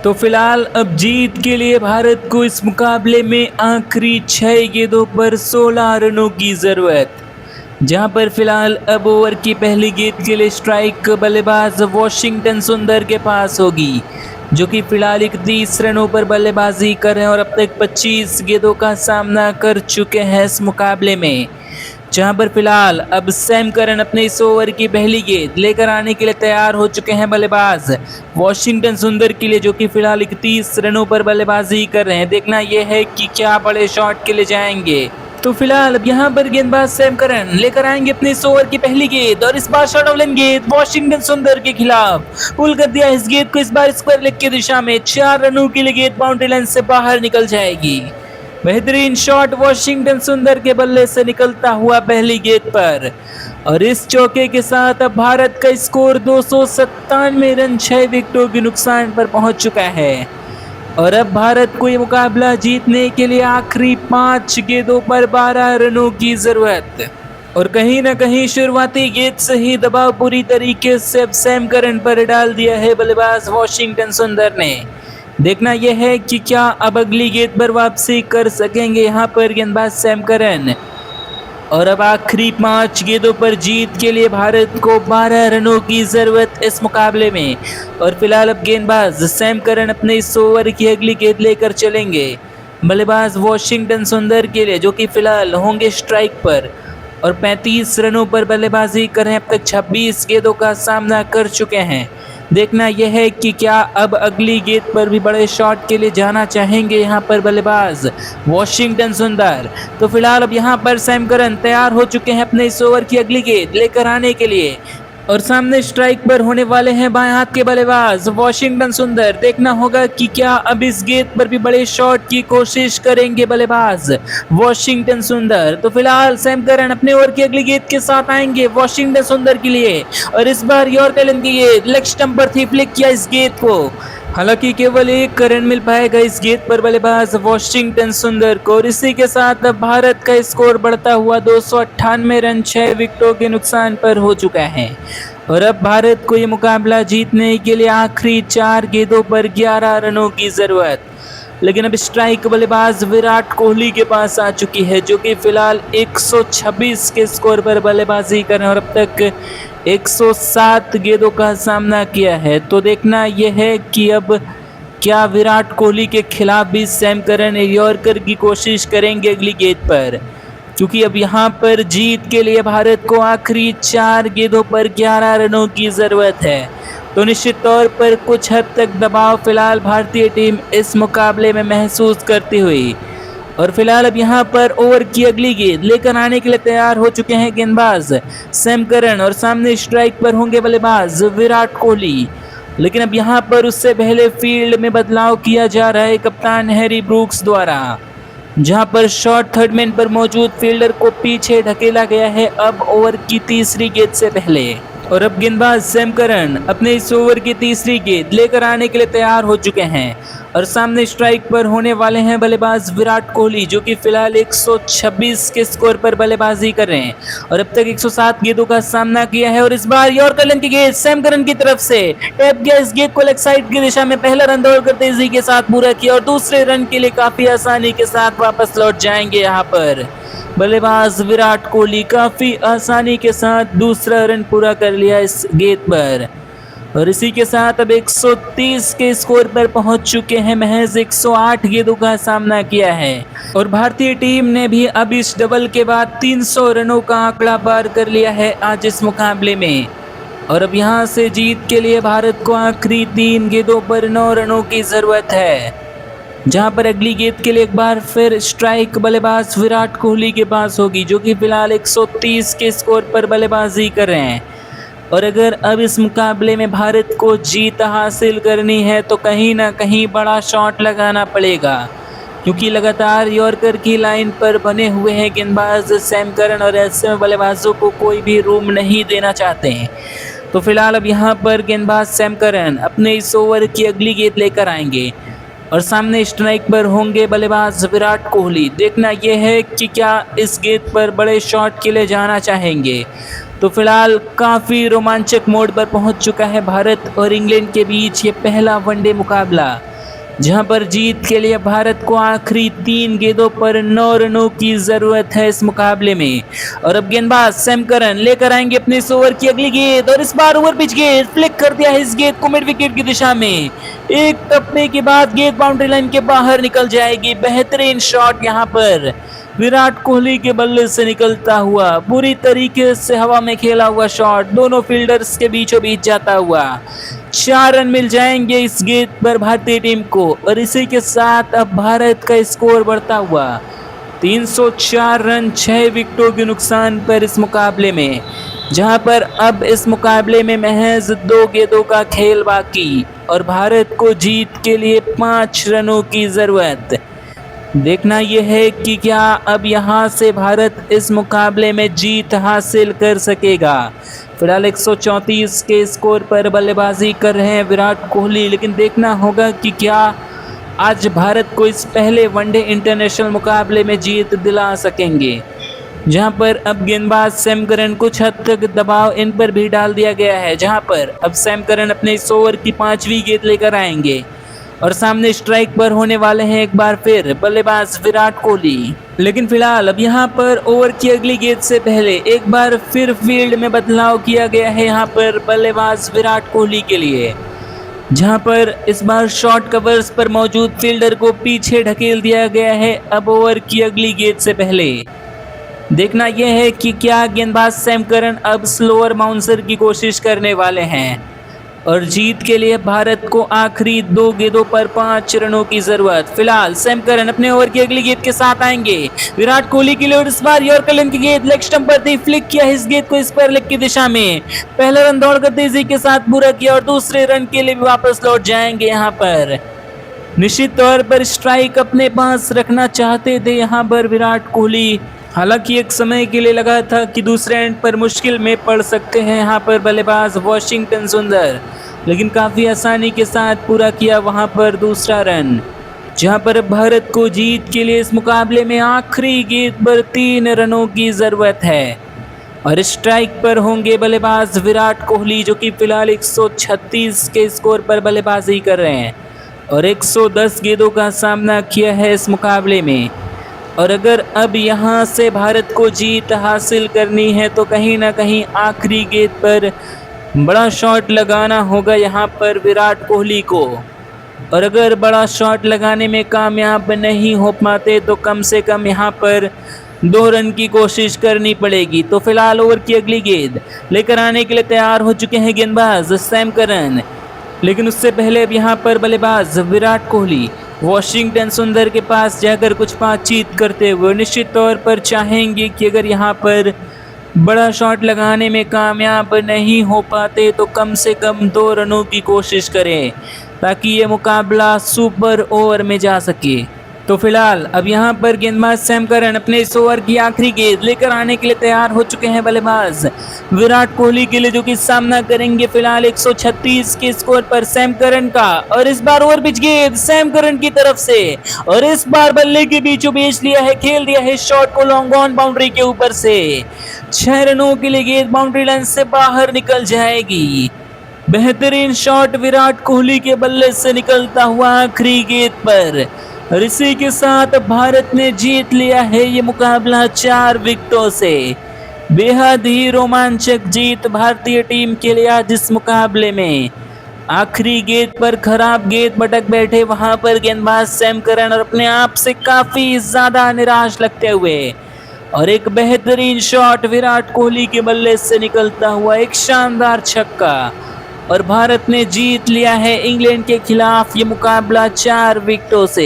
तो फिलहाल अब जीत के लिए भारत को इस मुकाबले में आखिरी 6 गेंदों पर 16 रनों की ज़रूरत। जहां पर फिलहाल अब ओवर की पहली गेंद के लिए स्ट्राइक बल्लेबाज वॉशिंगटन सुंदर के पास होगी, जो कि फिलहाल 31 रनों पर बल्लेबाजी कर रहे हैं और अब तक 25 गेंदों का सामना कर चुके हैं इस मुकाबले में। जहां पर फिलहाल अब सैम करन अपने इस ओवर की पहली गेंद लेकर आने के लिए तैयार हो चुके हैं बल्लेबाज वॉशिंगटन सुंदर के लिए, जो कि फिलहाल 31 रनों पर बल्लेबाजी कर रहे हैं। देखना यह है कि क्या बड़े शॉट के लिए जाएंगे। तो फिलहाल अब यहाँ पर गेंदबाज सैम करन लेकर आएंगे अपने इस ओवर की पहली गेंद और इस बार शॉर्ट ऑफ लेन गेंद वॉशिंगटन सुंदर के खिलाफ पुल कर दिया। इस गेंद को इस बार स्क्वायर लेग की दिशा में 4 रनों के लिए गेंद बाउंड्री लाइन से बाहर निकल जाएगी। बेहतरीन शॉट वॉशिंगटन सुंदर के बल्ले से निकलता हुआ पहली गेंद पर, और इस चौके के साथ अब भारत का स्कोर 297 रन 6 विकेटों के नुकसान पर पहुंच चुका है। और अब भारत को ये मुकाबला जीतने के लिए आखिरी 5 गेंदों पर 12 रनों की जरूरत। और कहीं ना कहीं शुरुआती गेंद से ही दबाव पूरी तरीके से अब सैम करन पर डाल दिया है बल्लेबाज वॉशिंगटन सुंदर ने। देखना यह है कि क्या अब अगली गेंद पर वापसी कर सकेंगे यहाँ पर गेंदबाज सैम करन। और अब आखिरी 5 गेंदों पर जीत के लिए भारत को 12 रनों की जरूरत इस मुकाबले में। और फिलहाल अब गेंदबाज सैम करन अपने इस ओवर की अगली गेंद लेकर चलेंगे बल्लेबाज वॉशिंगटन सुंदर के लिए, जो कि फिलहाल होंगे स्ट्राइक पर और 35 रनों पर बल्लेबाजी कर रहे हैं। अब तक 26 गेंदों का सामना कर चुके हैं। देखना यह है कि क्या अब अगली गेंद पर भी बड़े शॉट के लिए जाना चाहेंगे यहाँ पर बल्लेबाज वॉशिंगटन सुंदर। तो फिलहाल अब यहाँ पर सैम करन तैयार हो चुके हैं अपने इस ओवर की अगली गेंद लेकर आने के लिए, और सामने स्ट्राइक पर होने वाले हैं बाएं हाथ के बल्लेबाज वॉशिंगटन सुंदर। देखना होगा कि क्या अब इस गेंद पर भी बड़े शॉट की कोशिश करेंगे बल्लेबाज वॉशिंगटन सुंदर। तो फिलहाल सैम करन अपने ओवर की अगली गेंद के साथ आएंगे वॉशिंगटन सुंदर के लिए, और इस बार यॉर्कर की गेंद लेग स्टंप पर थी, फ्लिक किया इस गेंद को। हालांकि केवल 1 रन मिल पाएगा इस गेंद पर बल्लेबाज वॉशिंगटन सुंदर को, और इसी के साथ अब भारत का स्कोर बढ़ता हुआ 298 रन 6 विकेटों के नुकसान पर हो चुका है। और अब भारत को ये मुकाबला जीतने के लिए आखिरी 4 गेंदों पर 11 रनों की जरूरत। लेकिन अब स्ट्राइक बल्लेबाज विराट कोहली के पास आ चुकी है, जो कि फिलहाल 126 के स्कोर पर बल्लेबाजी कर रहे हैं और अब तक 107 गेंदों का सामना किया है। तो देखना यह है कि अब क्या विराट कोहली के खिलाफ भी सैम करन यॉर्कर की कोशिश करेंगे अगली गेंद पर, क्योंकि अब यहाँ पर जीत के लिए भारत को आखिरी 4 गेंदों पर 11 रनों की ज़रूरत है। तो निश्चित तौर पर कुछ हद तक दबाव फिलहाल भारतीय टीम इस मुकाबले में महसूस करती हुई। और फिलहाल अब यहाँ पर ओवर की अगली गेंद लेकर आने के लिए तैयार हो चुके हैं गेंदबाज सैम करन, और सामने स्ट्राइक पर होंगे बल्लेबाज विराट कोहली। लेकिन अब यहाँ पर उससे पहले फील्ड में बदलाव किया जा रहा है कप्तान हैरी ब्रूक्स द्वारा, जहां पर शॉर्ट थर्ड मैन पर मौजूद फील्डर को पीछे ढकेला गया है अब ओवर की तीसरी गेंद से पहले। और अब गेंदबाज सैम करन अपने इस ओवर की तीसरी गेंद लेकर आने के लिए तैयार हो चुके हैं, और सामने स्ट्राइक पर होने वाले हैं बल्लेबाज विराट कोहली, जो कि फिलहाल 126 के स्कोर पर बल्लेबाजी कर रहे हैं और अब तक 107 गेंदों का सामना किया है। और इस बार यॉर्कर की गेंद सैम करन की तरफ से टैप गया, इस गेंद को लेग साइड की दिशा में पहला रन दौड़कर तेजी के साथ पूरा किया, और दूसरे रन के लिए काफी आसानी के साथ वापस लौट जाएंगे यहाँ पर बल्लेबाज विराट कोहली। काफी आसानी के साथ दूसरा रन पूरा कर लिया इस गेंद पर, और इसी के साथ अब 130 के स्कोर पर पहुंच चुके हैं। महज 108 गेंदों का सामना किया है, और भारतीय टीम ने भी अब इस डबल के बाद 300 रनों का आंकड़ा पार कर लिया है आज इस मुकाबले में। और अब यहां से जीत के लिए भारत को आखिरी 3 गेंदों पर 9 रनों की जरूरत है, जहां पर अगली गेंद के लिए एक बार फिर स्ट्राइक बल्लेबाज विराट कोहली के पास होगी, जो कि फिलहाल 130 के स्कोर पर बल्लेबाजी कर रहे हैं। और अगर अब इस मुकाबले में भारत को जीत हासिल करनी है तो कहीं ना कहीं बड़ा शॉट लगाना पड़ेगा, क्योंकि लगातार यॉर्कर की लाइन पर बने हुए हैं गेंदबाज सैम करन, और ऐसे में बल्लेबाजों को कोई भी रूम नहीं देना चाहते हैं। तो फिलहाल अब यहाँ पर गेंदबाज सैम करन अपने इस ओवर की अगली गेंद लेकर आएंगे, और सामने स्ट्राइक पर होंगे बल्लेबाज विराट कोहली। देखना यह है कि क्या इस गेंद पर बड़े शॉट के लिए जाना चाहेंगे। तो फिलहाल काफ़ी रोमांचक मोड पर पहुंच चुका है भारत और इंग्लैंड के बीच ये पहला वनडे मुकाबला, जहां पर जीत के लिए भारत को आखिरी 3 गेंदों पर 9 रनों की जरूरत है इस मुकाबले में। और अब गेंदबाज सैम करन लेकर आएंगे अपने इस ओवर की अगली गेंद, और इस बार ओवर पिच गेंद फ्लिक कर दिया है इस गेंद को मिड विकेट की दिशा में। एक टप्पे के बाद गेंद बाउंड्री लाइन के बाहर निकल जाएगी। बेहतरीन शॉट यहां पर विराट कोहली के बल्ले से निकलता हुआ, बुरी तरीके से हवा में खेला हुआ शॉट दोनों फील्डर्स के बीचों बीच जाता हुआ। 4 रन मिल जाएंगे इस गेंद पर भारतीय टीम को, और इसी के साथ अब भारत का स्कोर बढ़ता हुआ 304 रन 6 विकेटों के नुकसान पर इस मुकाबले में, जहां पर अब इस मुकाबले में महज 2 गेंदों का खेल बाकी और भारत को जीत के लिए 5 रनों की जरूरत। देखना यह है कि क्या अब यहां से भारत इस मुकाबले में जीत हासिल कर सकेगा। फिलहाल 134 के स्कोर पर बल्लेबाजी कर रहे हैं विराट कोहली, लेकिन देखना होगा कि क्या आज भारत को इस पहले वनडे इंटरनेशनल मुकाबले में जीत दिला सकेंगे, जहां पर अब गेंदबाज सैम करन कुछ हद तक दबाव इन पर भी डाल दिया गया है, जहां पर अब सैम करन अपने इस ओवर की 5वीं गेंद लेकर आएंगे और सामने स्ट्राइक पर होने वाले हैं एक बार फिर बल्लेबाज विराट कोहली। लेकिन फिलहाल अब यहां पर ओवर की अगली गेंद से पहले एक बार फिर फील्ड में बदलाव किया गया है यहां पर बल्लेबाज विराट कोहली के लिए, जहां पर इस बार शॉर्ट कवर्स पर मौजूद फील्डर को पीछे ढकेल दिया गया है। अब ओवर की अगली गेंद से पहले देखना यह है कि क्या गेंदबाज सैम करन अब स्लोअर बाउंसर की कोशिश करने वाले हैं, और जीत के लिए भारत को आखिरी 2 गेंदों पर 5 रनों की जरूरत। फिलहाल सैम करन अपने ओवर की अगली गेंद के साथ आएंगे विराट कोहली के लिए, और इस बार यॉर्कर लेंथ की गेंद लेग स्टंप पर थी, फ्लिक किया इस गेंद को स्क्वायर लेग की दिशा में। पहला रन दौड़कर तेजी के साथ पूरा किया और दूसरे रन के लिए भी वापस लौट जाएंगे। यहाँ पर निश्चित तौर पर स्ट्राइक अपने पास रखना चाहते थे यहाँ पर विराट कोहली। हालांकि एक समय के लिए लगा था कि दूसरे एंड पर मुश्किल में पड़ सकते हैं यहाँ पर बल्लेबाज वाशिंगटन सुंदर, लेकिन काफ़ी आसानी के साथ पूरा किया वहाँ पर दूसरा रन, जहाँ पर भारत को जीत के लिए इस मुकाबले में आखिरी गेंद पर 3 रनों की ज़रूरत है। और स्ट्राइक पर होंगे बल्लेबाज विराट कोहली, जो कि फिलहाल 136 के स्कोर पर बल्लेबाजी कर रहे हैं और 110 गेंदों का सामना किया है इस मुकाबले में। और अगर अब यहाँ से भारत को जीत हासिल करनी है तो कहीं ना कहीं आखिरी गेंद पर बड़ा शॉट लगाना होगा यहाँ पर विराट कोहली को, और अगर बड़ा शॉट लगाने में कामयाब नहीं हो पाते तो कम से कम यहाँ पर 2 रन की कोशिश करनी पड़ेगी। तो फिलहाल ओवर की अगली गेंद लेकर आने के लिए तैयार हो चुके हैं गेंदबाज सैम करन, लेकिन उससे पहले अब यहाँ पर बल्लेबाज विराट कोहली वाशिंगटन सुंदर के पास जाकर कुछ बातचीत करते हुए निश्चित तौर पर चाहेंगे कि अगर यहाँ पर बड़ा शॉट लगाने में कामयाब नहीं हो पाते तो कम से कम 2 रनों की कोशिश करें, ताकि ये मुकाबला सुपर ओवर में जा सके। तो फिलहाल अब यहाँ पर गेंदबाज सैम करन अपने इस ओवर की आखिरी गेंद लेकर आने के लिए तैयार हो चुके हैं बल्लेबाज विराट कोहली के लिए, जो कि सामना करेंगे फिलहाल 136 के स्कोर पर सैम करन का। और इस बार ओवर पिच गेंद सैम करन की तरफ से, और इस बार बल्ले के बीचों बीच लिया है, खेल दिया है शॉट को लॉन्ग ऑन बाउंड्री के ऊपर से। 6 रनों के लिए गेंद बाउंड्री लाइन से बाहर निकल जाएगी। बेहतरीन शॉट विराट कोहली के बल्ले से निकलता हुआ आखिरी गेंद पर, और इसी के साथ भारत ने जीत लिया है ये मुकाबला 4 विकेटों से। बेहद ही रोमांचक जीत भारतीय टीम के लिए आज इस मुकाबले में। आखिरी गेंद पर खराब गेंद भटक बैठे वहां पर गेंदबाज सैम करन, और अपने आप से काफी ज्यादा निराश लगते हुए, और एक बेहतरीन शॉट विराट कोहली के बल्ले से निकलता हुआ एक शानदार छक्का, और भारत ने जीत लिया है इंग्लैंड के खिलाफ ये मुकाबला 4 विकेटों से।